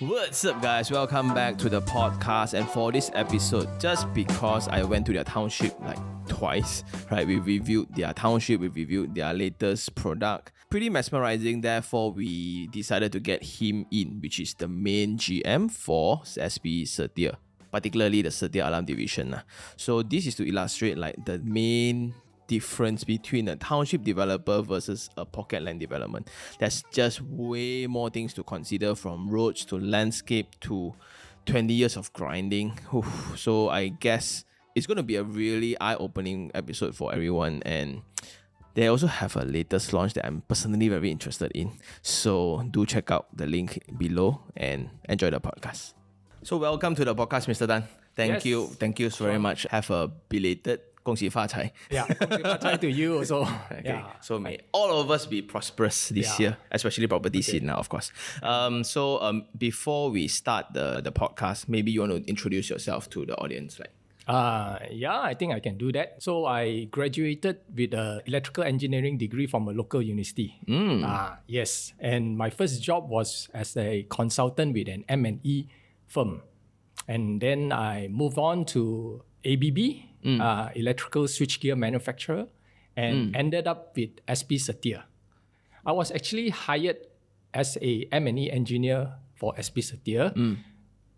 What's up, guys? Welcome back to the podcast. And for this episode, just because I went to their township like twice, right? We reviewed their township, we reviewed their latest product. Pretty mesmerizing. Therefore, we decided to get him in, which is the main GM for SB Setia, particularly the Setia Alam division. So this is to illustrate like the main difference between a township developer versus a pocket land development. There's just way more things to consider, from roads to landscape to 20 years of grinding. So I guess it's going to be a really eye-opening episode for everyone, and they also have a latest launch that I'm personally very interested in. So do check out the link below and enjoy the podcast. So welcome to the podcast, Mr. Dan. Thank you very much. Have a belated 恭喜发财. Yeah, 恭喜发财 to you also. Okay. Yeah. So may all of us be prosperous this year, especially property scene now, of course. Before we start the podcast, maybe you want to introduce yourself to the audience, right? Yeah, I think I can do that. So I graduated with an electrical engineering degree from a local university. Yes, and my first job was as a consultant with an M&E firm. And then I moved on to ABB, electrical switchgear manufacturer, and ended up with SB Setia. I was actually hired as a M&E engineer for SB Setia.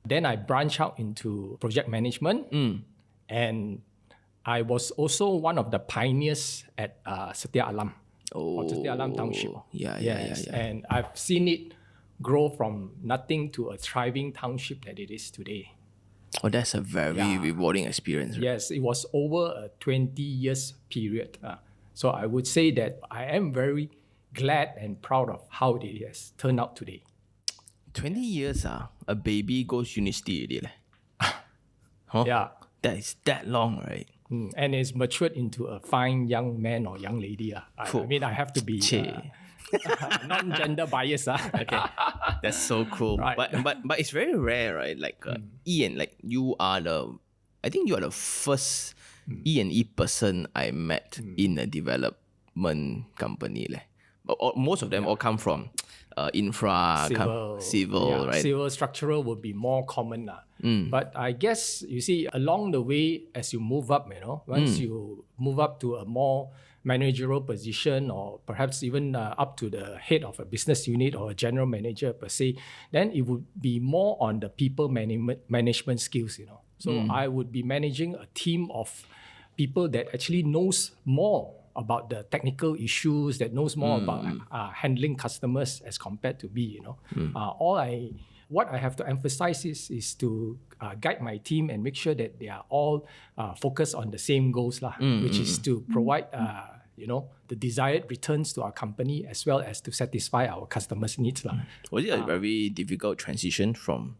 Then I branched out into project management, and I was also one of the pioneers at Setia Alam, or Setia Alam Township. Yeah. And I've seen it grow from nothing to a thriving township that it is today. Oh, that's a very rewarding experience. Right? Yes, it was over a 20 years period. So I would say that I am very glad and proud of how it has turned out today. 20 years, a baby goes university already. Huh? Yeah. That is that long, right? And it's matured into a fine young man or young lady. I mean, I have to be non-gender biased. Okay, that's so cool. Right. But it's very rare, right? Like Ian, like I think you are the first E&E person I met in a development company. But most of them all come from infra, civil, right? Civil structural would be more common. But I guess, you see, along the way, as you move up, once you move up to a more managerial position, or perhaps even up to the head of a business unit or a general manager per se, then it would be more on the people management skills, So I would be managing a team of people that actually knows more about the technical issues, that knows more about handling customers as compared to me, What I have to emphasize is to guide my team and make sure that they are all focused on the same goals, which is to provide the desired returns to our company, as well as to satisfy our customers' needs. Was it a very difficult transition from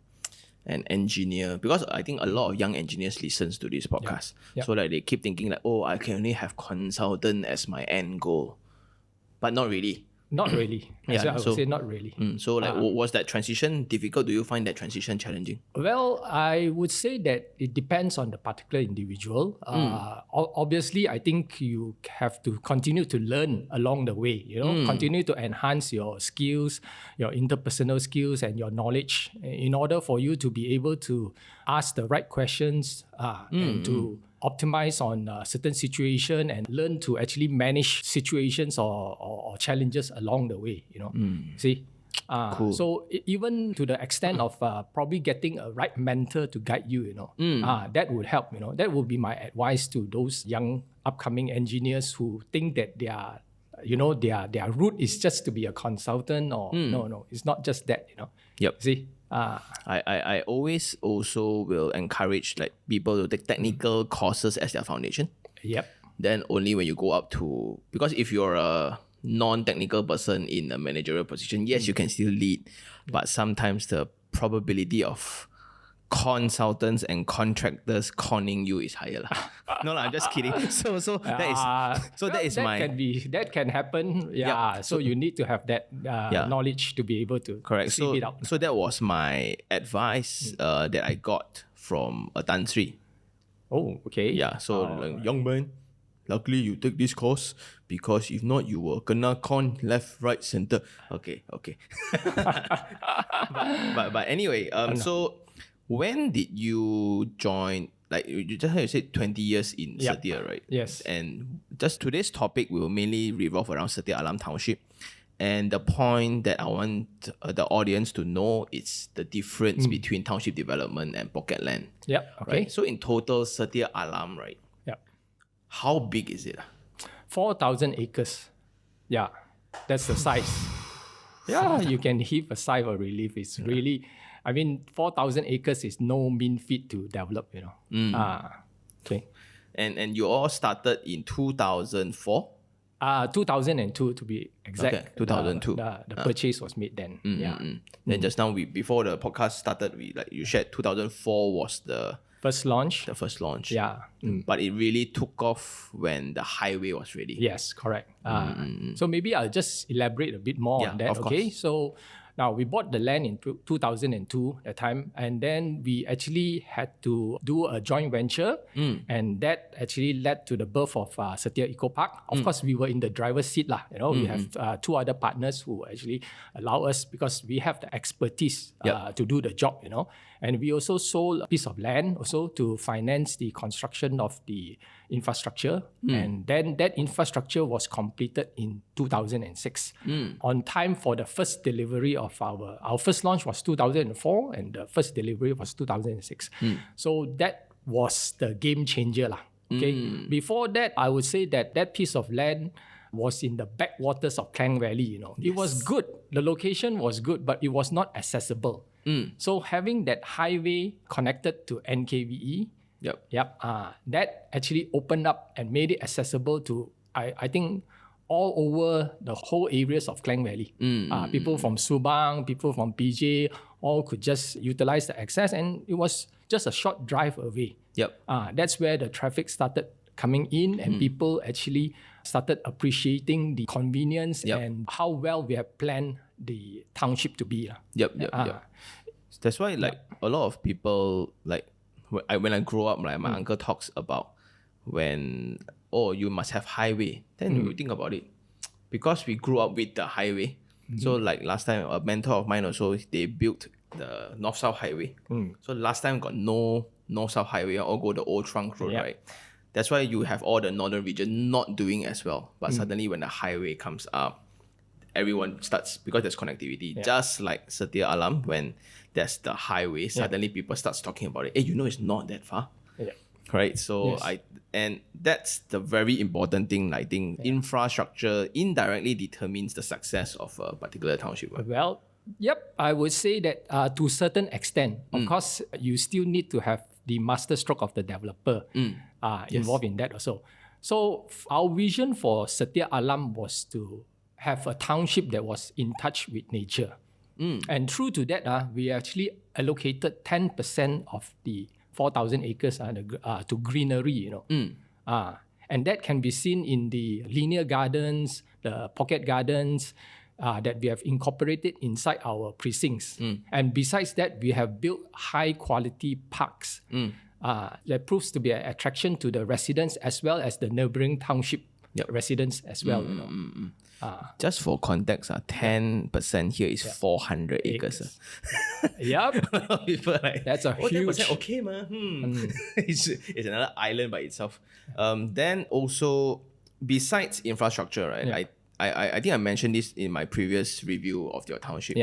an engineer? Because I think a lot of young engineers listens to this podcast. Yeah. So like they keep thinking like, I can only have consultant as my end goal. But not really. Not really. I would say not really. So like, was that transition difficult? Do you find that transition challenging? Well, I would say that it depends on the particular individual. Obviously, I think you have to continue to learn along the way, continue to enhance your skills, your interpersonal skills and your knowledge in order for you to be able to ask the right questions and to optimize on certain situation and learn to actually manage situations or challenges along the way, See? Cool. So even to the extent of probably getting a right mentor to guide you, that would help, That would be my advice to those young upcoming engineers who think that their route is just to be a consultant, or no, it's not just that, Yep. See? I always also will encourage like people to take technical courses as their foundation. Yep. Then only when you go up to, because if you're a non-technical person in a managerial position, yes, you can still lead, but sometimes the probability of consultants and contractors conning you is higher. No, I'm just kidding. That can happen. Yeah. So you need to have that knowledge to be able to sieve it out. So that was my advice that I got from a Tan Sri. Oh, okay. Yeah. So young man, luckily you take this course because if not, you will kena con left, right, center. Okay. but anyway, so when did you join? Like you just had to say 20 years in Setia, right? Yes. And just today's topic will mainly revolve around Setia Alam Township. And the point that I want the audience to know is the difference between township development and pocket land. Yep. Okay. Right? So in total, Setia Alam, right? Yep. How big is it? 4,000 acres. Yeah, that's the size. Yeah, you can heave a sigh of relief. It's really, 4,000 acres is no mean feat to develop, Okay. And you all started in 2004? 2002 to be exact. Okay, 2002. The purchase was made then. Then just now, before the podcast started, you shared 2004 was the first launch. The first launch. Yeah. But it really took off when the highway was ready. Yes, correct. So maybe I'll just elaborate a bit more on that. Of Okay. course. So now we bought the land in 2002 at time, and then we actually had to do a joint venture, and that actually led to the birth of Setia Eco Park. Of course, we were in the driver's seat lah. We have two other partners who actually allow us because we have the expertise to do the job. And we also sold a piece of land also to finance the construction of the infrastructure. And then that infrastructure was completed in 2006 on time for the first delivery of our first launch was 2004 and the first delivery was 2006. So that was the game changer lah. Okay. Before that, I would say that piece of land was in the backwaters of Klang Valley. It was good. The location was good, but it was not accessible. So having that highway connected to NKVE, that actually opened up and made it accessible to, I think, all over the whole areas of Klang Valley. People from Subang, people from PJ, all could just utilize the access, and it was just a short drive away. That's where the traffic started coming in, and people actually started appreciating the convenience and how well we have planned the township to be. That's why a lot of people, when I grow up, my uncle talks about when, you must have highway. Then you think about it. Because we grew up with the highway. So last time, a mentor of mine also, they built the North-South highway. So last time got no North-South highway, all go the old trunk road, right? That's why you have all the northern region not doing as well. But suddenly when the highway comes up, everyone starts, because there's connectivity. Just like Setia Alam, when there's the highway, suddenly people start talking about it. Hey, it's not that far. Right? So and that's the very important thing. I think infrastructure indirectly determines the success of a particular township. Well, I would say that to a certain extent. Of course, you still need to have the master stroke of the developer involved in that also. So our vision for Setia Alam was to have a township that was in touch with nature. And true to that, we actually allocated 10% of the 4,000 acres to greenery, and that can be seen in the linear gardens, the pocket gardens that we have incorporated inside our precincts. And besides that, we have built high quality parks that proves to be an attraction to the residents as well as the neighboring township residents as well. Just for context, 10% here is 400 acres. People that's a huge. 10% okay, it's another island by itself. Then also, besides infrastructure, right? I think I mentioned this in my previous review of your township.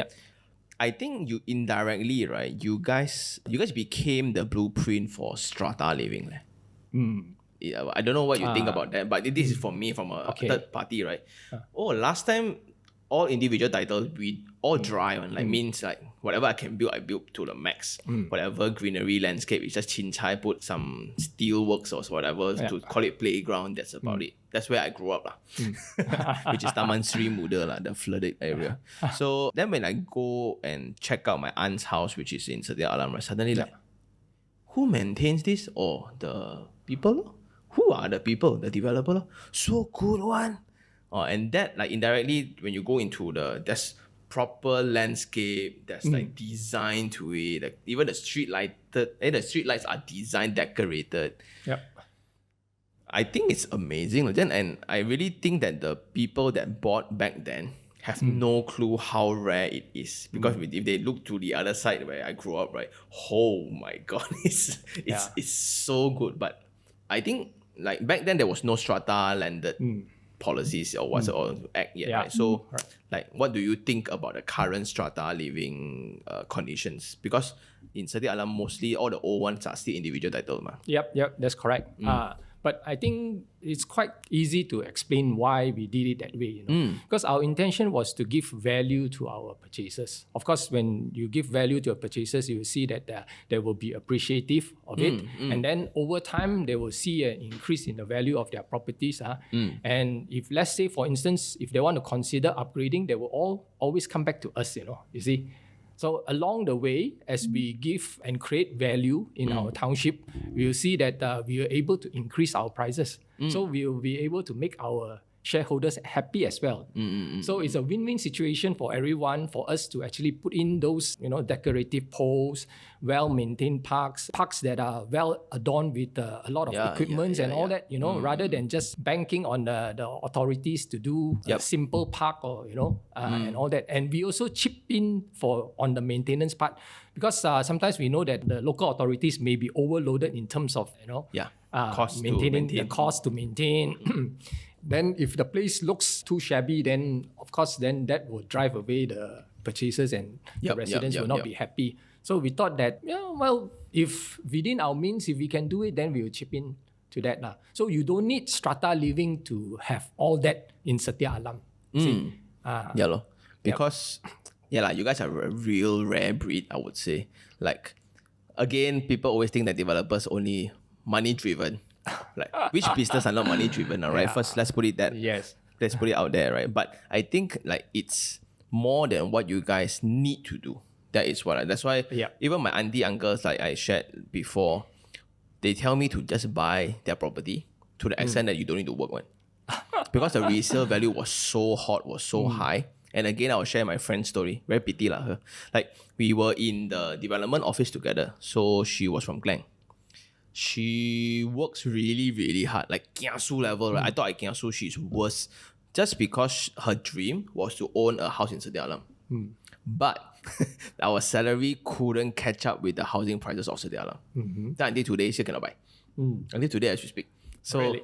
I think you indirectly, right? You guys became the blueprint for Strata living. I don't know what you think about that, but this is for me from a third party, right? Last time, all individual titles, we all dry on, means whatever I can build, I build to the max. Whatever greenery landscape, it's just chincai, put some steel works or whatever to call it playground. That's about it. That's where I grew up, which is Taman Sri Muda, the flooded area. So then when I go and check out my aunt's house, which is in Setia Alam, right, suddenly who maintains this? The people? Who are the people? The developer? So good one. And that, indirectly, when you go into there's proper landscape, there's design to it. Even the street lights are designed, decorated. I think it's amazing. Then, and I really think that the people that bought back then have no clue how rare it is. Because if they look to the other side where I grew up, right? Oh my God, it's so good. But I think like back then there was no strata landed policies or what's or act yet, right? So like what do you think about the current strata living conditions? Because in Setia Alam, mostly all the old ones are still individual title. Yep, that's correct. But I think it's quite easy to explain why we did it that way, because our intention was to give value to our purchasers. Of course, when you give value to your purchasers, you will see that they will be appreciative of it. And then over time, they will see an increase in the value of their properties. And if, let's say, for instance, if they want to consider upgrading, they will always come back to us, you see. So along the way, as we give and create value in our township, we will see that we are able to increase our prices. So we will be able to make our shareholders happy as well. So it's a win-win situation for everyone, for us to actually put in those, decorative poles, well-maintained parks that are well adorned with a lot of equipment and all that, rather than just banking on the authorities to do a simple park or, and all that. And we also chip in on the maintenance part, because sometimes we know that the local authorities may be overloaded in terms of, maintaining the cost to maintain. Then if the place looks too shabby, then of course that will drive away the purchasers, and the residents will not be happy. So we thought that, if within our means, if we can do it, then we will chip in to that. So you don't need strata living to have all that in Setia Alam. Because you guys are a real rare breed, I would say. Like, again, people always think that developers only money driven. Like, which business are not money driven, right? First, let's put it let's put it out there, right? But I think like it's more than what you guys need to do. That's why even my auntie uncles, like I shared before, they tell me to just buy their property to the extent that you don't need to work one. Because the resale value was so hot, was so high. And again, I'll share my friend's story. Very pity her. Like, we were in the development office together. So she was from Klang. She works really, really hard, like kiasu level, right? I thought at kiasu she's worse, just because her dream was to own a house in Setia Alam. But our salary couldn't catch up with the housing prices of Setia Alam. Then until today, she cannot buy. Until today, as we speak. So, really?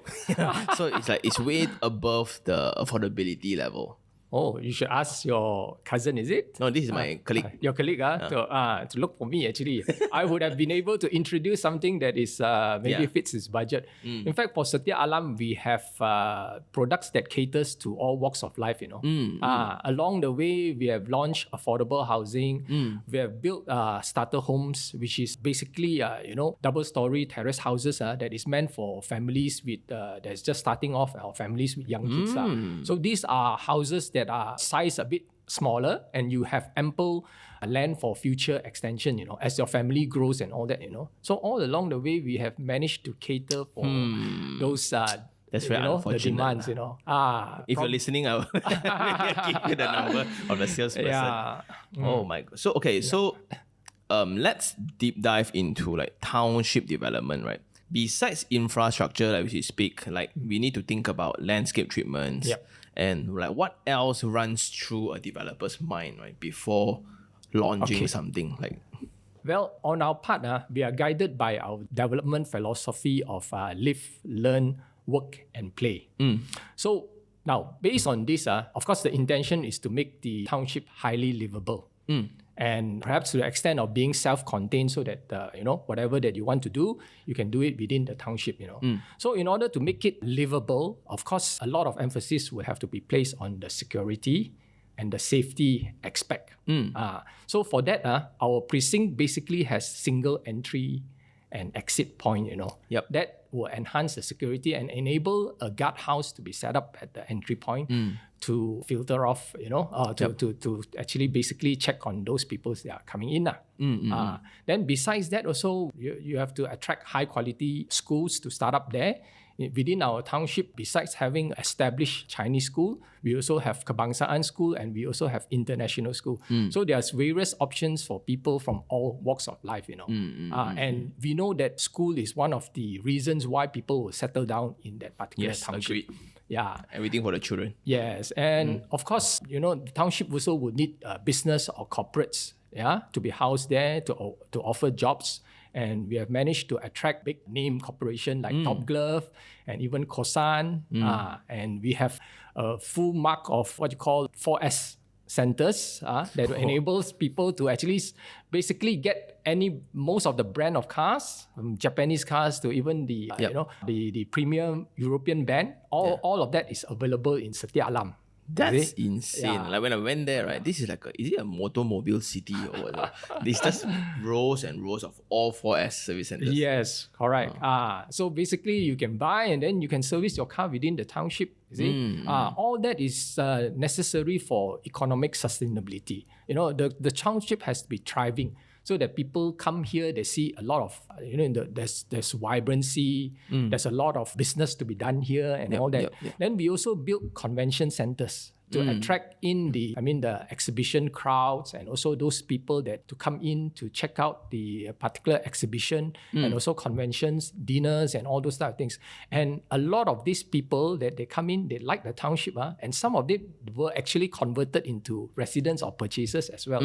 So it's like it's way above the affordability level. Oh, you should ask your cousin, is it? No, this is my colleague. Your colleague, to look for me, actually. I would have been able to introduce something that is maybe fits his budget. In fact, for Setia Alam, we have products that caters to all walks of life, Along the way, we have launched affordable housing. We have built starter homes, which is basically, double-story terrace houses that is meant for families with that's just starting off, or families with young kids. So these are houses that are sized a bit smaller, and you have ample land for future extension, as your family grows and all that, So all along the way, we have managed to cater for those That's very unfortunate. The demands, If you're listening, I will give you the number of the salesperson. Oh my God. So, okay, so let's deep dive into like township development, right? Besides infrastructure, like we speak, like we need to think about landscape treatments. And like what else runs through a developer's mind, right, before launching something like? Well, on our part, we are guided by our development philosophy of live, learn, work, and play. So now, based on this, of course, the intention is to make the township highly livable. And perhaps to the extent of being self-contained, so that, whatever that you want to do, you can do it within the township, So in order to make it livable, of course, a lot of emphasis will have to be placed on the security and the safety aspect. So for that, our precinct basically has single entry and exit point, That will enhance the security and enable a guardhouse to be set up at the entry point to filter off, to actually basically check on those people that are coming in. Then besides that, also, you have to attract high quality schools to start up there. within our township, besides having established Chinese school, we also have Kebangsaan school and we also have international school. So there's various options for people from all walks of life, and we know that school is one of the reasons why people will settle down in that particular township. Agreed. Yeah. Everything for the children. Yes, and of course, the township also would need business or corporates, to be housed there to offer jobs. And we have managed to attract big name corporation like Top Glove and even Kosan. And we have a full mark of what you call 4S centers that enables people to actually basically get most of the brand of cars, from Japanese cars to even the the premium European brand. All of that is available in Setia Alam. That's insane. Yeah. Like when I went there, right, this is like is it a automobile city or what? It's just rows and rows of all 4S service centers. Yes, correct. So basically you can buy and then you can service your car within the township. You see? All that is necessary for economic sustainability. The township has to be thriving, so that people come here, they see a lot of, there's vibrancy, there's a lot of business to be done here and all that. Then we also built convention centers to attract in the exhibition crowds and also those people that to come in to check out the particular exhibition and also conventions, dinners and all those type of things. And a lot of these people that they come in, they like the township, and some of them were actually converted into residents or purchasers as well.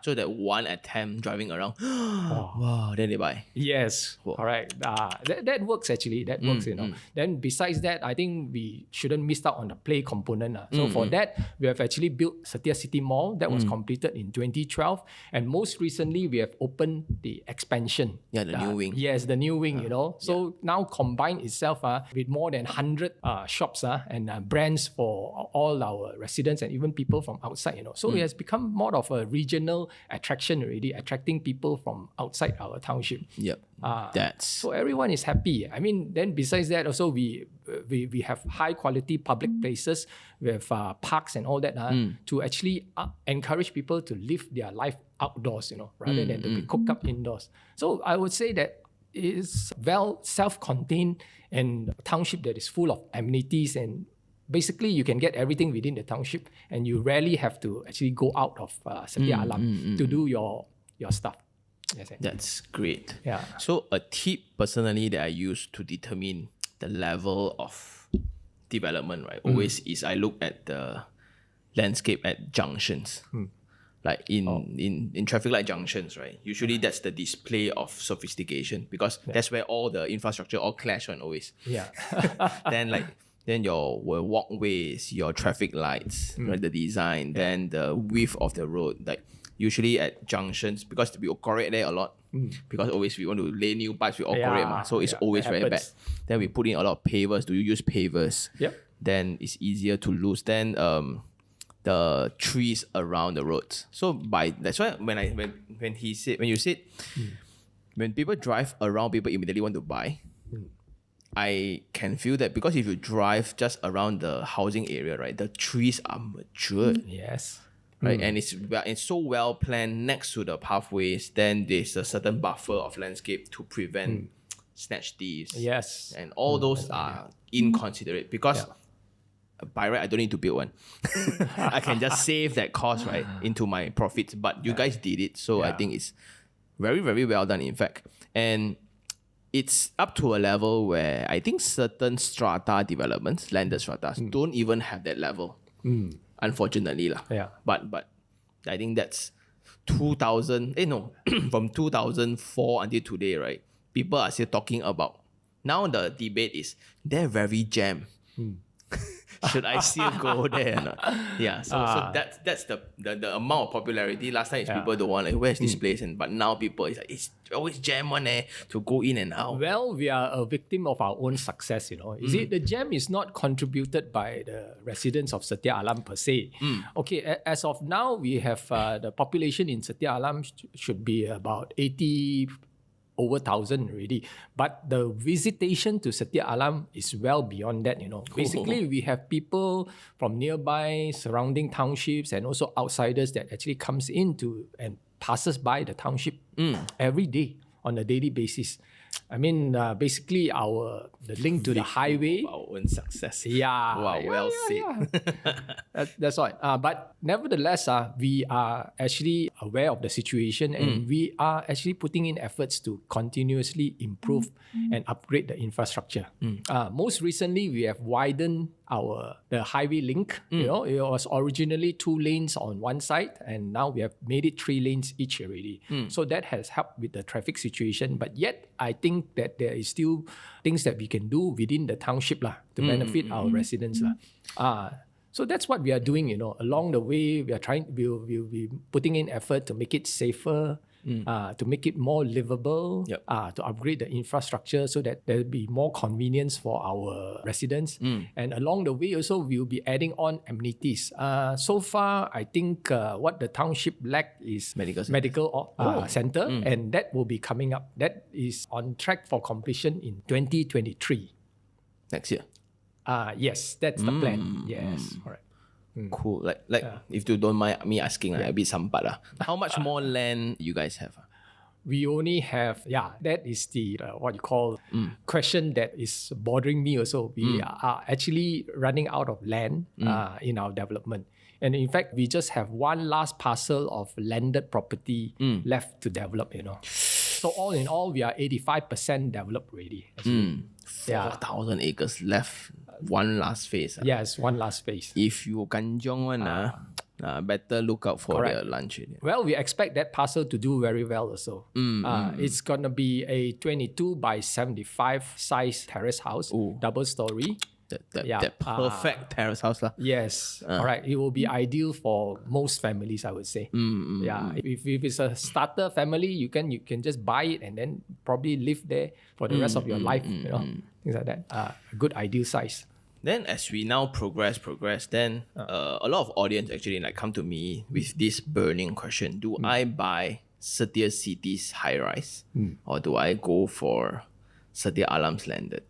So that one attempt driving around, wow, then they buy. Yes, correct. That works actually. That works, Then besides that, I think we shouldn't miss out on the play component. So for that, we have actually built Setia City Mall that was completed in 2012. And most recently, we have opened the expansion. Yeah, the new wing. Yes, the new wing, So now combined itself with more than 100 shops and brands for all our residents and even people from outside, So it has become more of a regional attraction already, attracting people from outside our township. Yep. So everyone is happy. Then besides that, also we have high quality public places. We have parks and all that to actually encourage people to live their life outdoors, rather than to be cooped up indoors. So I would say that it is well self-contained and a township that is full of amenities, and basically you can get everything within the township, and you rarely have to actually go out of Setia Alam to do your stuff. Yes, that's great. Yeah. So a tip personally that I use to determine the level of development, right, always is I look at the landscape at junctions. Like in traffic light junctions, right? Usually that's the display of sophistication, because that's where all the infrastructure all clash on always. Yeah. Then your walkways, your traffic lights, right, the design, then the width of the road, like usually at junctions, because we operate there a lot, because always we want to lay new pipes, we operate, so it's always very bad. Then we put in a lot of pavers. Do you use pavers? Yep. Then it's easier to lose. Then the trees around the roads. So that's why when you said when people drive around, people immediately want to buy. I can feel that, because if you drive just around the housing area, right, the trees are matured. Yes. Right, and it's so well planned next to the pathways. Then there's a certain buffer of landscape to prevent snatch thieves. Yes, and all those are inconsiderate, because by right I don't need to build one. I can just save that cost into my profits. But you guys did it, so I think it's very, very well done. In fact, and it's up to a level where I think certain strata developments, landed stratas, don't even have that level. Unfortunately. But I think that's 2000, from 2004 until today, right? People are still talking about. Now the debate is, they're very jam. Should I still go there or not? Yeah, so that's the amount of popularity. Last time people don't want, where's this place? But now people, it's always jam on there to go in and out. Well, we are a victim of our own success, You see, the jam is not contributed by the residents of Setia Alam per se. Okay, as of now, we have the population in Setia Alam should be about 80 over 1,000 already. But the visitation to Setia Alam is well beyond that, Basically, we have people from nearby surrounding townships and also outsiders that actually comes into and passes by the township every day on a daily basis. I mean, basically the link to the highway. Our own success. Yeah. Wow, well said. That's right. But nevertheless, we are actually aware of the situation and we are actually putting in efforts to continuously improve and upgrade the infrastructure. Most recently, we have widened the highway link. You know, it was originally 2 lanes on one side and now we have made it 3 lanes each already. So that has helped with the traffic situation. But yet, I think that there is still things that we can do within the township to benefit our residents. So that's what we are doing, you know. Along the way, we'll be putting in effort to make it safer, to make it more livable, to upgrade the infrastructure so that there'll be more convenience for our residents. And along the way also, we'll be adding on amenities. So far, I think what the township lack is medical center, and that will be coming up. That is on track for completion in 2023. Next year. Yes, that's the plan. Yes, all right. Cool. Like if you don't mind me asking, a bit sampat. How much more land you guys have? We only have, that is the what you call question that is bothering me also. We are actually running out of land in our development. And in fact, we just have one last parcel of landed property left to develop, you know. So all in all, we are 85% developed already. 4,000 acres left. One last phase. Yes, one last phase. If you kanjong one, better look out for their lunch. Well, we expect that parcel to do very well also. It's going to be a 22 by 75 size terrace house, double story. That perfect terrace house. Yes, correct. It will be ideal for most families, I would say. Yeah, if it's a starter family, you can just buy it and then probably live there for the rest of your life. You know, things like that. A good ideal size. Then as we now progress, then a lot of audience actually come to me with this burning question. Do I buy Setia City's high rise or do I go for Setia Alam's landed?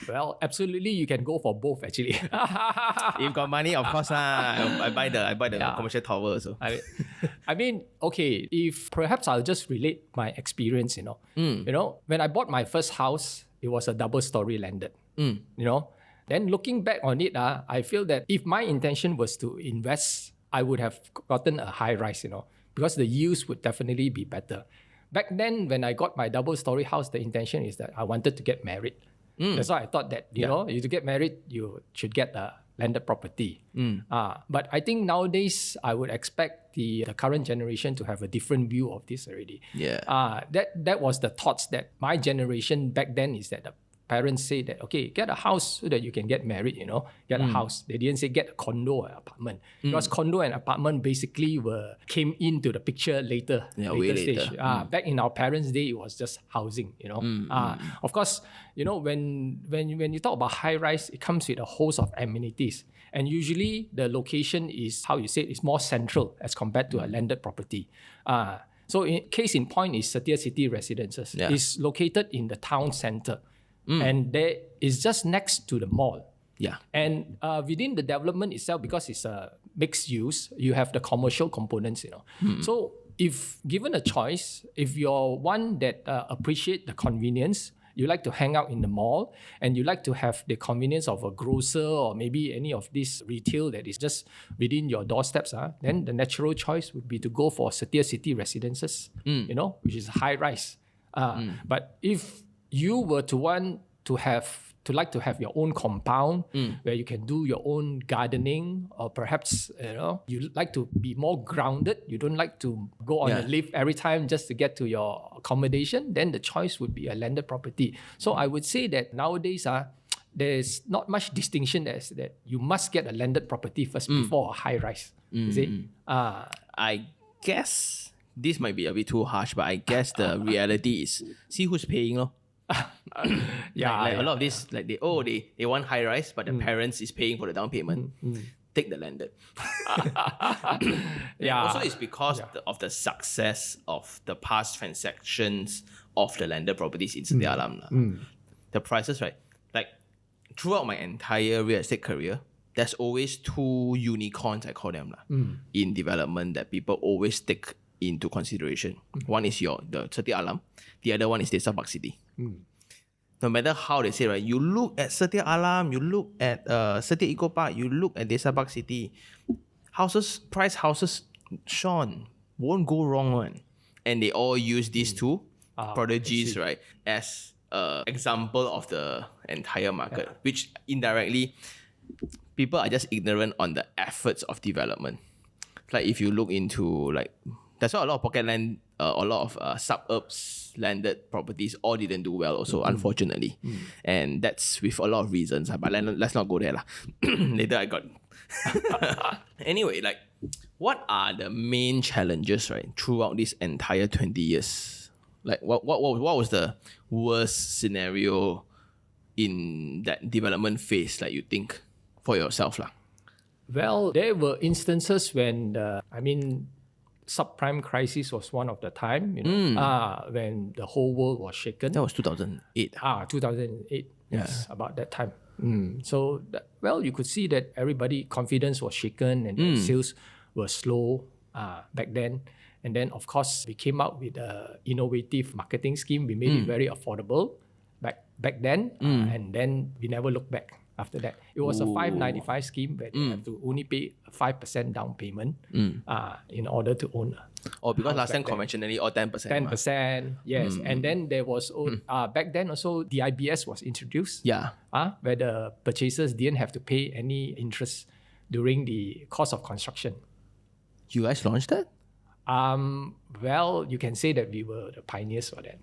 Well, absolutely, you can go for both actually. If got money, of course, I buy the commercial tower also. I mean, okay, if perhaps I'll just relate my experience, you know. You know, when I bought my first house, it was a double story landed. You know, then looking back on it, I feel that if my intention was to invest, I would have gotten a high rise, you know, because the yields would definitely be better. Back then, when I got my double-story house, the intention is that I wanted to get married. That's why I thought that, you know, to get married, you should get a landed property. But I think nowadays, I would expect the current generation to have a different view of this already. That was the thoughts that my generation back then is that the parents say that, okay, get a house so that you can get married, you know, get a house. They didn't say get a condo or apartment. Because condo and apartment basically came into the picture later stage. Back in our parents' day, it was just housing, you know. Of course, you know, when you talk about high rise, it comes with a host of amenities. And usually the location is, how you say it, is more central as compared to a landed property. So case in point is Setia City Residences. It's located in the town center. And there is just next to the mall. And within the development itself, because it's a mixed use, you have the commercial components, you know. So if given a choice, if you're one that appreciate the convenience, you like to hang out in the mall and you like to have the convenience of a grocer or maybe any of this retail that is just within your doorsteps, then the natural choice would be to go for Setia City Residences, you know, which is high rise. But if you were to want to like to have your own compound where you can do your own gardening, or perhaps you like to be more grounded, you don't like to go on a lift every time just to get to your accommodation, then the choice would be a landed property. So I would say that nowadays there's not much distinction as that you must get a landed property first before a high rise. Is it? I guess this might be a bit too harsh, but I guess the reality is see who's paying. A lot of this, like they want high rise, but the parents is paying for the down payment. Take the landed. Also, it's because of the success of the past transactions of the landed properties in Setia Alam. The prices, right? Like throughout my entire real estate career, there's always two unicorns, I call them, in development that people always stick into consideration. One is the Setia Alam, the other one is Desa Park City. No matter how they say, right, you look at Setia Alam, you look at Setia Eco Park, you look at Desa Park City, price houses, Sean, won't go wrong one. And they all use these two prodigies, right, as example of the entire market, which indirectly, people are just ignorant on the efforts of development. Like if you look into that's why a lot of pocket land, a lot of suburbs landed properties all didn't do well also, unfortunately. And that's with a lot of reasons. But let's not go there. Later I got... Anyway, what are the main challenges, right, throughout this entire 20 years? What was the worst scenario in that development phase, you think, for yourself? Well, there were instances when subprime crisis was one of the time, when the whole world was shaken. That was 2008. 2008, yes, about that time. So, you could see that everybody confidence was shaken and the sales were slow back then. And then, of course, we came up with an innovative marketing scheme. We made it very affordable back then, and then we never looked back. After that, it was a 595 scheme where you have to only pay 5% down payment in order to own. Because last time conventionally all 10%. 10%, yes. And then there was back then also the IBS was introduced. Where the purchasers didn't have to pay any interest during the cost of construction. You guys launched that? Well, you can say that we were the pioneers for that.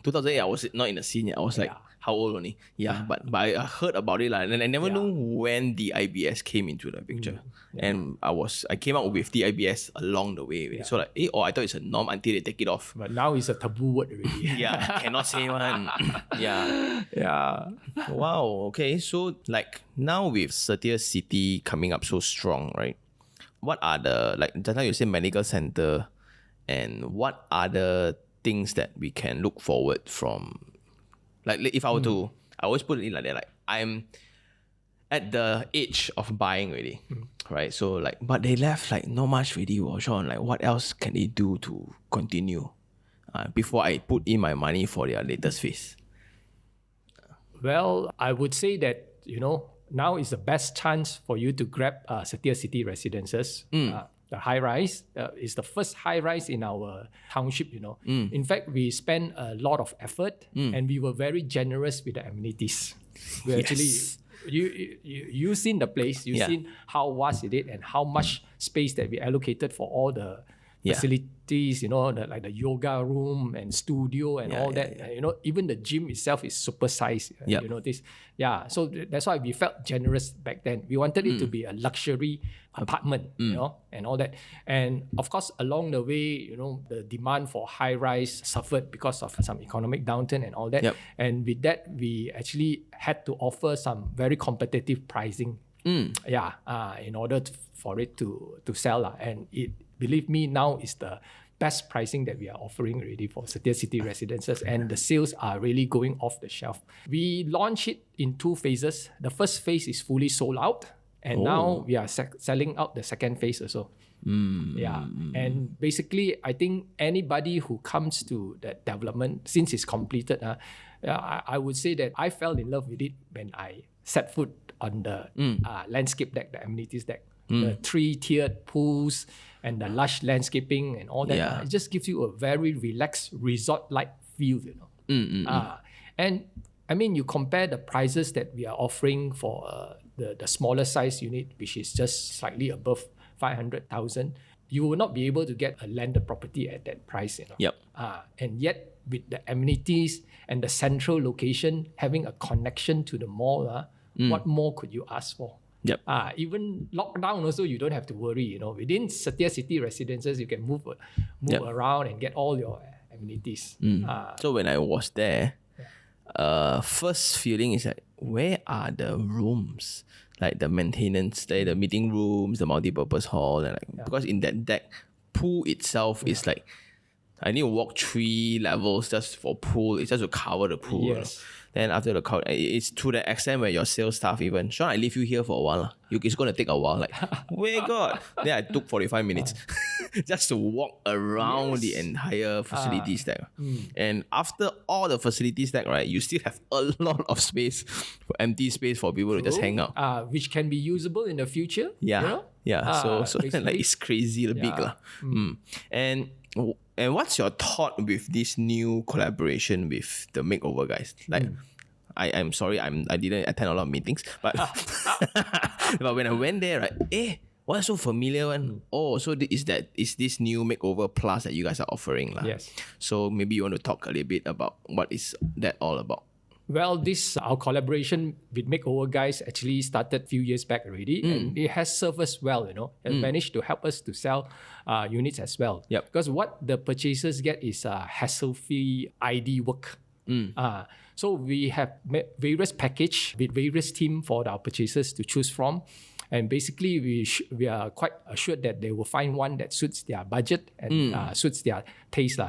2008, I was not in the scene yet. I was how old only? But I heard about it and I never knew when the IBS came into the picture. And I came up with the IBS along the way. So I thought it's a norm until they take it off. But now it's a taboo word already. Cannot say one. Wow. Okay. So now with Setia City coming up so strong, right? What are the, just now you said medical center, and what are the things that we can look forward from? If I were to, I always put it in like that, I'm at the age of buying already, right? So but they left not much really, Sean. What else can they do to continue before I put in my money for their latest phase? Well, I would say that, now is the best chance for you to grab Setia City Residences. The high-rise is the first high-rise in our township, In fact, we spent a lot of effort and we were very generous with the amenities. We actually, you've seen the place, you've seen how vast it is and how much space that we allocated for all the facilities, the yoga room and studio and all that. Even the gym itself is super sized. So that's why we felt generous back then. We wanted it to be a luxury apartment, and all that. And of course, along the way, the demand for high rise suffered because of some economic downturn and all that. And with that, we actually had to offer some very competitive pricing. In order for it to sell. And believe me, now is the best pricing that we are offering already for Setia City Residences, and the sales are really going off the shelf. We launched it in 2 phases. The first phase is fully sold out, and now we are selling out the second phase also. And basically, I think anybody who comes to that development, since it's completed, I would say that I fell in love with it when I set foot on the landscape deck, the amenities deck. The 3-tiered pools and the lush landscaping and all that. It just gives you a very relaxed resort-like feel, And I mean, you compare the prices that we are offering for the smaller size unit, which is just slightly above 500,000. You will not be able to get a landed property at that price, And yet, with the amenities and the central location, having a connection to the mall, what more could you ask for? Even lockdown also, you don't have to worry. Within Setia City Residences, you can move around and get all your amenities. So when I was there, first feeling is where are the rooms? The maintenance, the meeting rooms, the multi-purpose hall, and because in that deck, pool itself is I need to walk 3 levels just for pool. It's just to cover the pool. Then after the cover, it's to the extent where your sales staff even, Sean, I leave you here for a while. It's going to take a while. Where God? Then I took 45 minutes. just to walk around the entire facility stack. And after all the facility stack, right, you still have a lot of space, empty space for people to just hang out. Which can be usable in the future. Yeah, You know? yeah. So like it's crazy big lah. And what's your thought with this new collaboration with the makeover guys? Like, I'm sorry, I didn't attend a lot of meetings, but but when I went there, right, what's so familiar one? Oh, so is this new makeover plus that you guys are offering lah? Yes. So maybe you want to talk a little bit about what is that all about? Well, our collaboration with Makeover Guys actually started a few years back already, and it has served us well, and managed to help us to sell units as well. Yep. Because what the purchasers get is hassle-free ID work. So we have various package with various team for our purchasers to choose from. And basically, we are quite assured that they will find one that suits their budget and suits their taste.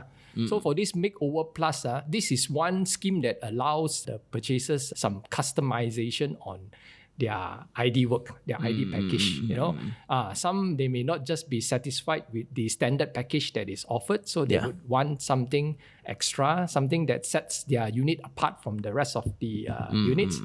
So for this Makeover Plus, this is one scheme that allows the purchasers some customization on their ID work, their ID package. Some they may not just be satisfied with the standard package that is offered, so they would want something extra, something that sets their unit apart from the rest of the units.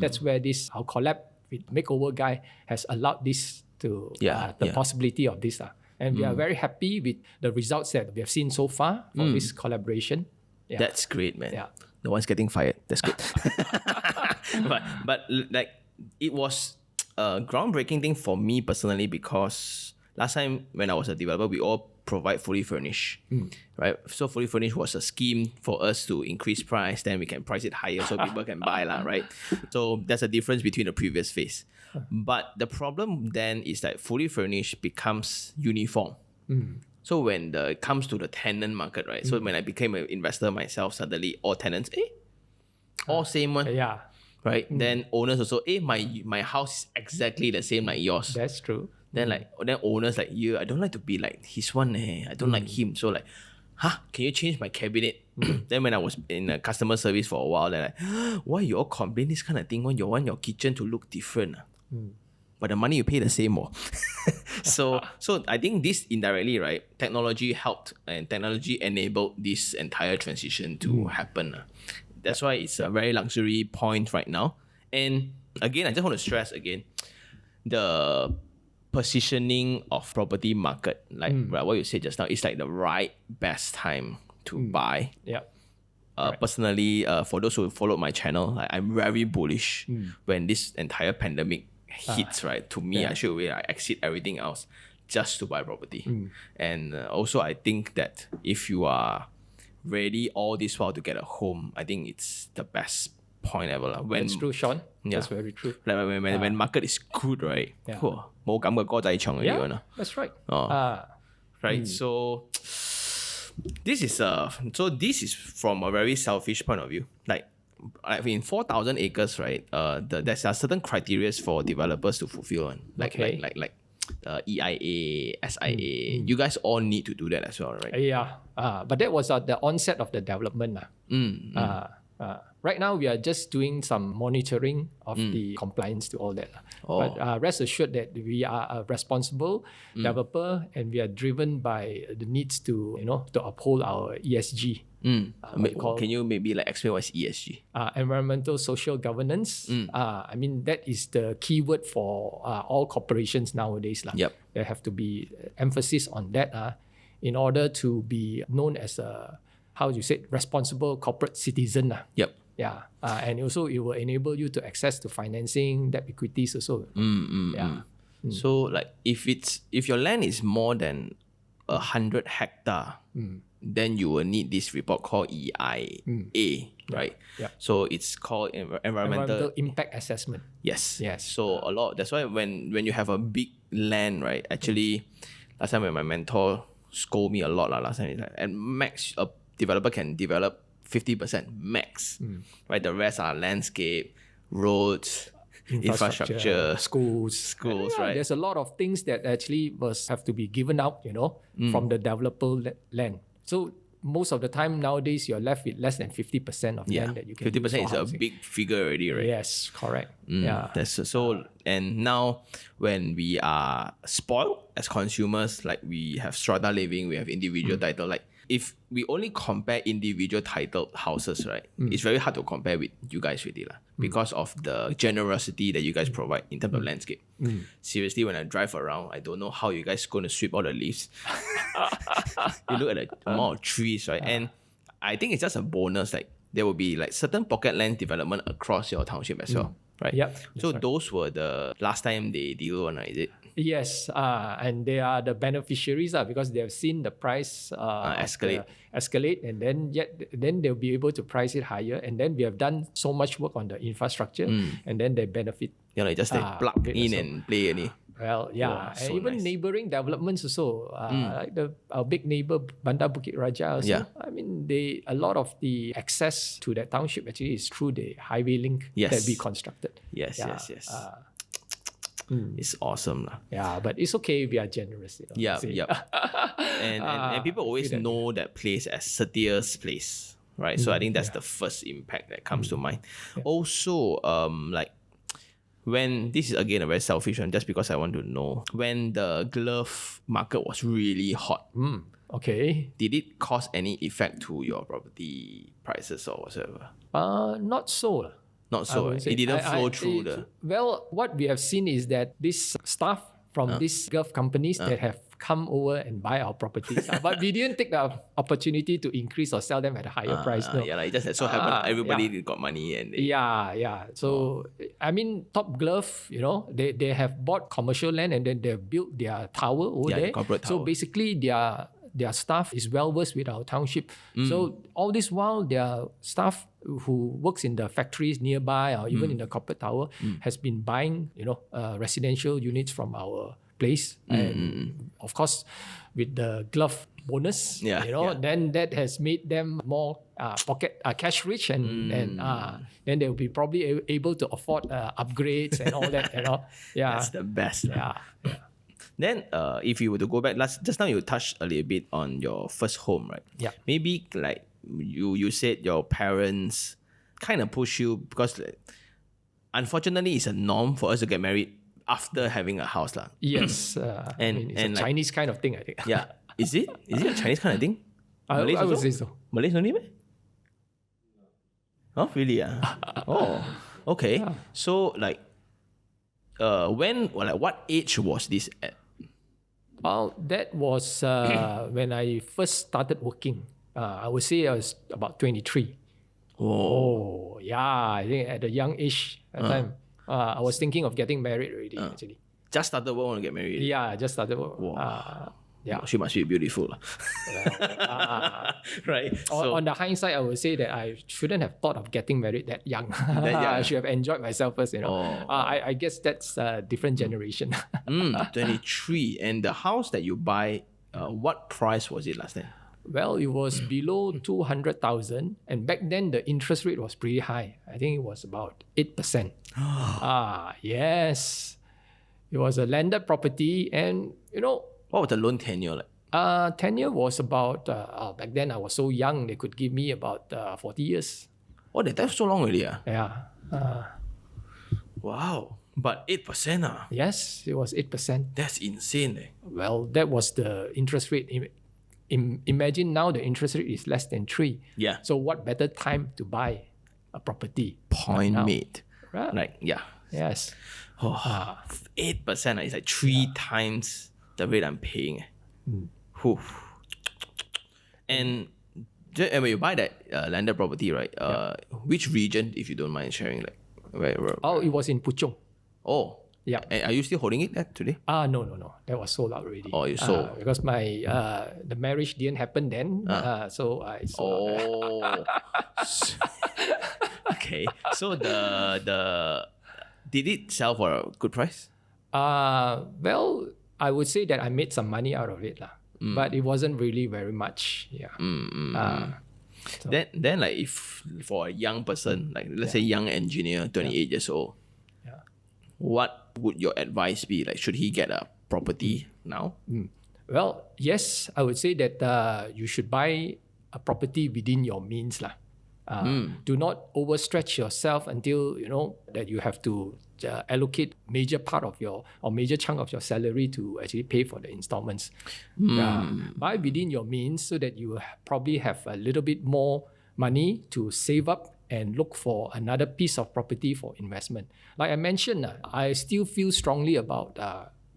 That's where our collab with Makeover Guy has allowed this to the possibility of this. And we are very happy with the results that we have seen so far for this collaboration. Yeah. That's great, man. Yeah. No one's getting fired. That's good. but like it was a groundbreaking thing for me personally, because last time when I was a developer, we all provide fully furnished, right? So fully furnished was a scheme for us to increase price, then we can price it higher so people can buy lah, right? So there's a difference between the previous phase. But the problem then is that fully furnished becomes uniform. So when it comes to the tenant market, right? So when I became an investor myself, suddenly all tenants, all same one. Yeah. Right? Then owners also, my house is exactly the same like yours. That's true. Then then owners like, I don't like to be like his one. I don't like him. So like, can you change my cabinet? Then when I was in customer service for a while, then like, why you all complain this kind of thing when you want your kitchen to look different? But the money you pay the same more. So I think this indirectly, right? Technology helped and technology enabled this entire transition to happen. That's why it's a very luxury point right now. And again, I just want to stress again, the positioning of property market, like what you said just now, it's like the right best time to buy. Yeah. Personally, for those who followed my channel, I'm very bullish when this entire pandemic hits, right? To me, I exit everything else just to buy property. And also, I think that if you are ready all this while to get a home, I think it's the best point ever. That's true, Sean. That's very true. Like when market is good, right?冇咁嘅歌仔唱嘅樣啦。That's right. Right. So this is from a very selfish point of view. Like in 4,000 acres, right? There's a certain criteria for developers to fulfill. Like EIA, SIA. You guys all need to do that as well, right? Yeah. But that was at the onset of the development. Right now, we are just doing some monitoring of the compliance to all that. But rest assured that we are a responsible developer, and we are driven by the needs to uphold our ESG. Can you maybe explain what's ESG? Environmental social governance. I mean, that is the key word for all corporations nowadays. Yep. There have to be emphasis on that in order to be known as a, responsible corporate citizen. Yep. Yeah. And also it will enable you to access to financing, debt equities also. Yeah. So if your land is more than 100 hectare, then you will need this report called EIA, right? Yeah. So it's called environmental impact assessment. Yes. So a lot. That's why when you have a big land, right? Actually, last time when my mentor scolded me a lot last time, and max a developer can develop 50% max, right? The rest are landscape, roads, infrastructure, schools, right? There's a lot of things that actually have to be given out, from the developer land. So most of the time nowadays you're left with less than 50% of land that you can 50% use is for a housing. big figure already, right? Yes, correct. Yeah. That's so. And now, when we are spoiled as consumers, like we have strata living, we have individual title. Like if we only compare individual titled houses, right? It's very hard to compare with you guys really, because of the generosity that you guys provide in terms of landscape. Seriously, when I drive around, I don't know how you guys going to sweep all the leaves. You look at the amount of trees, right? And I think it's just a bonus. Like there will be like certain pocket land development across your township as well, right? Yep, So that's right. those were the last time they deal on, is it? Yes, and they are the beneficiaries because they have seen the price escalate, and then they'll be able to price it higher. And then we have done so much work on the infrastructure, and then they benefit. Yeah, like just they plug in and play any. Well, yeah, Wow, and so even nice. neighboring developments also, like our big neighbor Bandar Bukit Raja also. Yeah. I mean, a lot of the access to that township actually is through the highway link Yes. that we constructed. Yes, Yeah. yes. It's awesome, lah. Yeah, but it's okay. We are generous. Yeah, say. yeah. And people always feel that, know that place as Setia's place, right? So I think that's the first impact that comes to mind. Also, like when this is again a very selfish one, just because I want to know when the glove market was really hot, Okay. did it cause any effect to your property prices or whatever? Not so. Not so. wouldn't say. It didn't flow I- through it- the. Well, what we have seen is that this staff from these gulf companies that have come over and buy our properties, but we didn't take the opportunity to increase or sell them at a higher price. No. Yeah, like it just so happened everybody got money and they, Yeah. So I mean, Top Glove, they have bought commercial land and then they've built their tower over Yeah, the there. corporate So tower. basically, their staff is well versed with our township. So all this while, their staff who works in the factories nearby or even in the corporate tower has been buying, residential units from our place, and of course, with the glove bonus, then that has made them more pocket cash rich, and then they'll be probably able to afford upgrades and all that. Yeah, that's the best. yeah. Then, if you were to go back, just now you touched a little bit on your first home, right? Yeah. Maybe like you said your parents kind of push you because, like, unfortunately, it's a norm for us to get married after having a house, lah. Yes, I mean, it's a like- Chinese kind of thing, I think. Yeah, is it a Chinese kind of thing? I would also? say so. Malays only, meh? Oh, really? Oh, okay. So like, what age was this at? Well, that was when I first started working. I would say I was about 23. Oh, yeah. I think at a young age at the time, I was thinking of getting married already, actually. Just started work, want to get married. Yeah, I just started work. Yeah. She must be beautiful, lah. Right. On the hindsight, I would say that I shouldn't have thought of getting married that young. young. I should have enjoyed myself first, I guess that's a different generation. 23. And the house that you buy, what price was it last time? Well, it was below 200,000, and back then the interest rate was pretty high. I think it was about 8%. Yes. It was a landed property, and What was the loan tenure like? tenure was about back then I was so young, they could give me about 40 years. Oh, that's so long already. Yeah. Wow. But 8%. Yes, it was 8%. That's insane. Well, that was the interest rate. Imagine now the interest rate is less than 3. Yeah. So what better time to buy a property? Point now. made. Right. Like, yeah. Yes. 8% is like 3 times the rate I'm paying. Whew. And when you buy that landed property, right? Which region, if you don't mind sharing, like where? Oh, it was in Puchong. Oh, Yeah. and are you still holding it today? No. That was sold out already. Oh, you sold. Because my the marriage didn't happen then. So I sold out. Oh. Okay. So the did it sell for a good price? Well, I would say that I made some money out of it, but it wasn't really very much. Yeah. Then like if for a young person, like let's say young engineer, 28 years old, what would your advice be? Like, should he get a property now? Well, yes, I would say that you should buy a property within your means lah. Do not overstretch yourself until that you have to allocate major part of your or major chunk of your salary to actually pay for the installments. Buy within your means so that you probably have a little bit more money to save up and look for another piece of property for investment. Like I mentioned, I still feel strongly about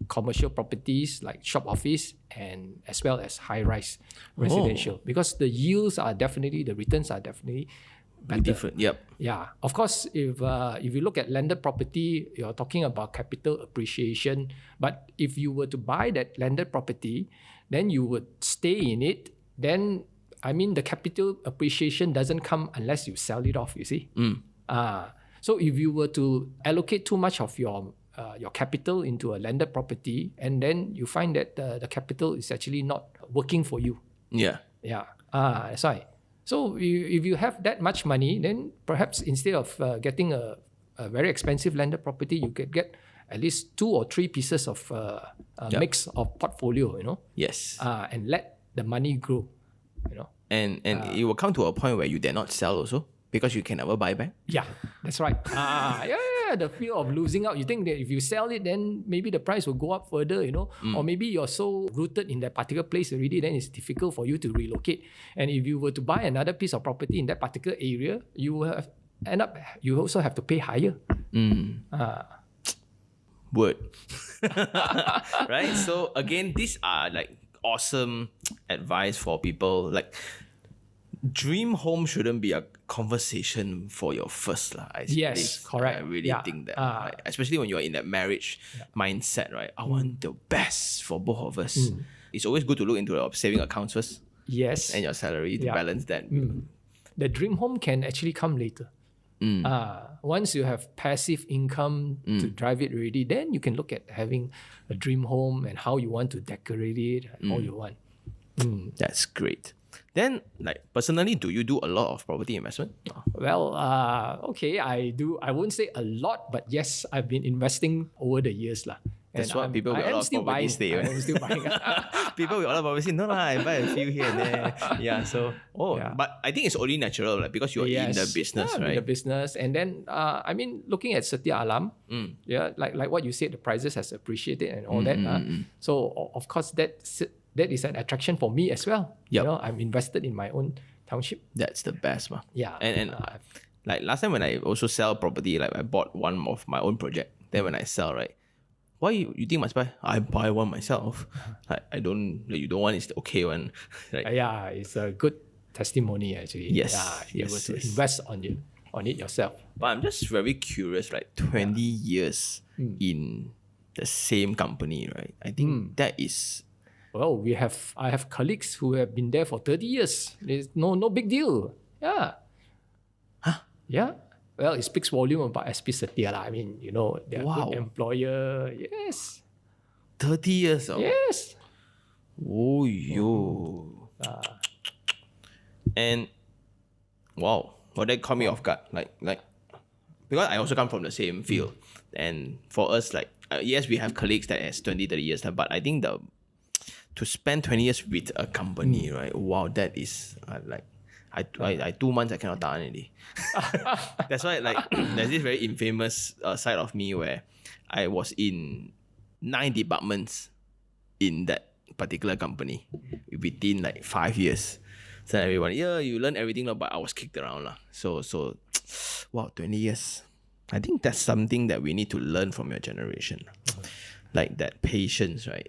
commercial properties like shop office and as well as high-rise residential because the yields are definitely, the returns are definitely better. Different, yep. Yeah, of course, if you look at landed property, you're talking about capital appreciation. But if you were to buy that landed property, then you would stay in it. Then, I mean, the capital appreciation doesn't come unless you sell it off, you see. So if you were to allocate too much of your capital into a landed property, and then you find that the capital is actually not working for you. Yeah. That's why. So if you have that much money, then perhaps instead of getting a very expensive landed property, you could get at least 2 or 3 pieces of mix of portfolio, Yes. And let the money grow, And it will come to a point where you dare not sell also because you can never buy back. Yeah, that's right. The fear of losing out. You think that if you sell it, then maybe the price will go up further, or maybe you're so rooted in that particular place already, then it's difficult for you to relocate. And if you were to buy another piece of property in that particular area, you will you also have to pay higher. Word. Right? So again, these are like awesome advice for people. Like, dream home shouldn't be a conversation for your first lah. Yes, correct. I really think that, right? Especially when you're in that marriage mindset, right? I want the best for both of us. It's always good to look into your saving accounts first. Yes, and your salary to balance that. The dream home can actually come later. Once you have passive income to drive it already, then you can look at having a dream home and how you want to decorate it, how you want. That's great. Then, like, personally, do you do a lot of property investment? Well, okay, I do. I won't say a lot, but yes, I've been investing over the years lah. That's what people with a lot of property say. I'm still buying. People with a lot of property say, no lah, I buy a few here and there. Yeah, so, but I think it's only natural, like, because you're in the business, right? In the business. And then, I mean, looking at Setia Alam, like what you said, the prices has appreciated and all that. So, of course, that is an attraction for me as well. Yep. I'm invested in my own township. That's the best, man. Yeah. And like last time when I also sell property, like I bought one of my own project. Then when I sell, right, why you think must buy? I buy one myself. Like, you don't want, it's the okay one. Right? It's a good testimony actually. Yes. You were to invest on it yourself. But I'm just very curious, like 20 years in the same company, right? I think that is... Well, I have colleagues who have been there for 30 years. There's no big deal. Yeah. Huh? Yeah. Well, it speaks volume about SP Setia. I mean, they're a good employer. Yes. 30 years? Yes. Oh, yo. And, wow. Well, that caught me off guard. Like, because I also come from the same field. And for us, like, yes, we have colleagues that has 20, 30 years. But I think to spend 20 years with a company, right? Wow, that is I 2 months I cannot tahan already. That's why, like, there's this very infamous side of me where I was in 9 departments in that particular company within like 5 years. So everyone, you learn everything, but I was kicked around lah. So wow, 20 years. I think that's something that we need to learn from your generation. Like that patience, right?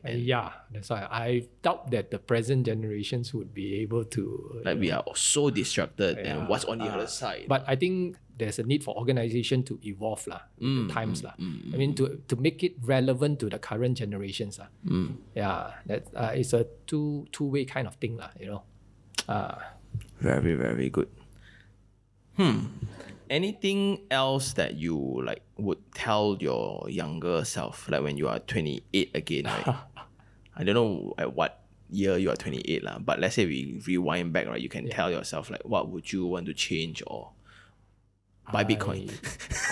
That's why I doubt that the present generations would be able to... Like, we are so distracted and what's on the other side. But I think there's a need for organization to evolve with the times. I mean, to make it relevant to the current generations. That it's a two-way kind of thing. Very, very good. Anything else that you like would tell your younger self, like when you are 28 again, right? I don't know at what year you are 28 lah, but let's say we rewind back, right? You can tell yourself, like, what would you want to change or buy Bitcoin?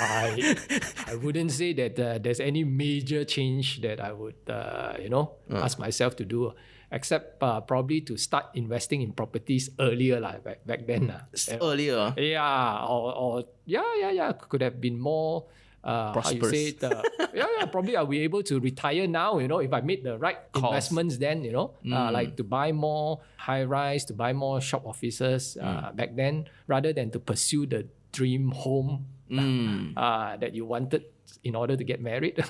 I wouldn't say that there's any major change that I would ask myself to do. except probably to start investing in properties earlier back then. Earlier. Yeah, or could have been more how you say it, probably I'll be able to retire now, if I made the right investments then, like to buy more high rise, to buy more shop offices back then, rather than to pursue the dream home that you wanted in order to get married.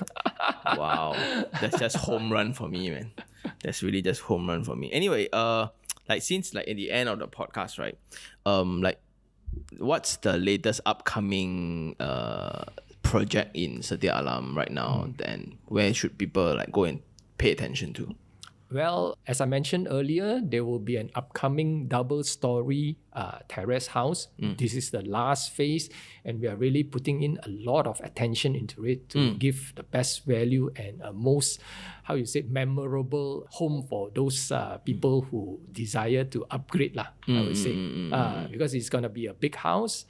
Wow, that's just home run for me, man. That's really just home run for me. Anyway, since in the end of the podcast, right? What's the latest upcoming project in Setia Alam right now? Then where should people go and pay attention to? Well, as I mentioned earlier, there will be an upcoming double-story terrace house. This is the last phase, and we are really putting in a lot of attention into it to give the best value and most, memorable home for those people who desire to upgrade, I would say. Because it's going to be a big house,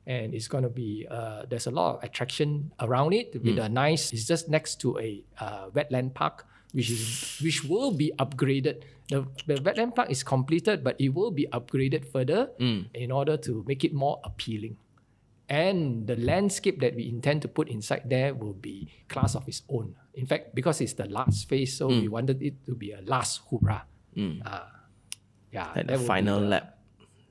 and it's going to be, there's a lot of attraction around it. With it's just next to a wetland park, which will be upgraded. The wetland park is completed, but it will be upgraded further in order to make it more appealing. And the landscape that we intend to put inside there will be class of its own. In fact, because it's the last phase, so we wanted it to be a last hurrah. Like the final lap,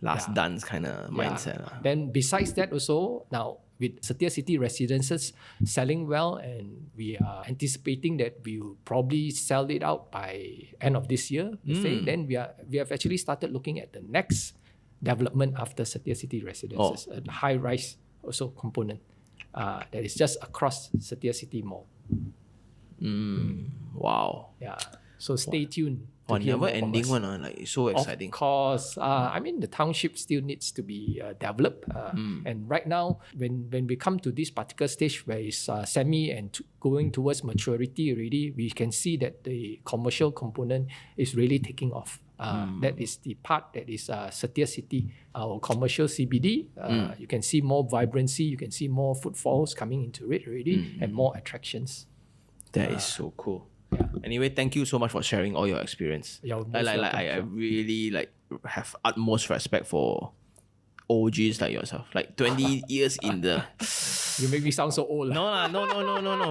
last dance kind of mindset. Then besides that also, now with Setia City Residences selling well, and we are anticipating that we will probably sell it out by end of this year, then we have actually started looking at the next development after Setia City Residences, a high-rise also component that is just across Setia City Mall. Wow. Yeah. So stay tuned. Never ending one, it's so exciting. Of course. The township still needs to be developed. And right now, when we come to this particular stage where it's semi and going towards maturity already, we can see that the commercial component is really taking off. That is the part that is Setia City, our commercial CBD. You can see more vibrancy, you can see more footfalls coming into it already, and more attractions. That is so cool. Yeah. Anyway, thank you so much for sharing all your experience. I really have utmost respect for OGs like yourself. 20 years in the... You make me sound so old. No.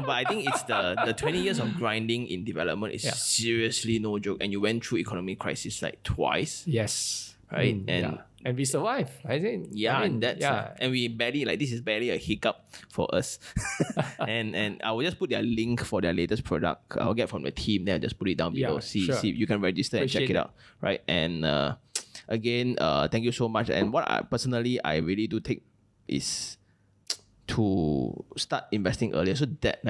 But I think it's the 20 years of grinding in development is seriously no joke. And you went through economic crisis twice. Yes. Right? And we survived, I think. And we barely, this is barely a hiccup for us. and I will just put their link for their latest product. I'll get from the team, then I'll just put it down below. See, you can register and check it out. Right? And again, thank you so much. And what I really do take is to start investing earlier. So that,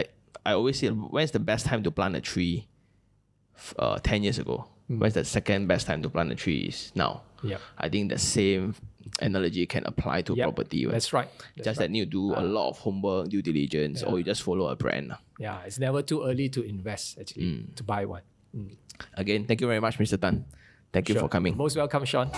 I always say, when's the best time to plant a tree 10 years ago? When's the second best time to plant a tree is now? Yep. I think the same analogy can apply to property. Right? That's right. That you do a lot of homework, due diligence, or you just follow a brand. Yeah, it's never too early to invest, actually, to buy one. Again, thank you very much, Mr. Tan. Thank you for coming. Most welcome, Sean.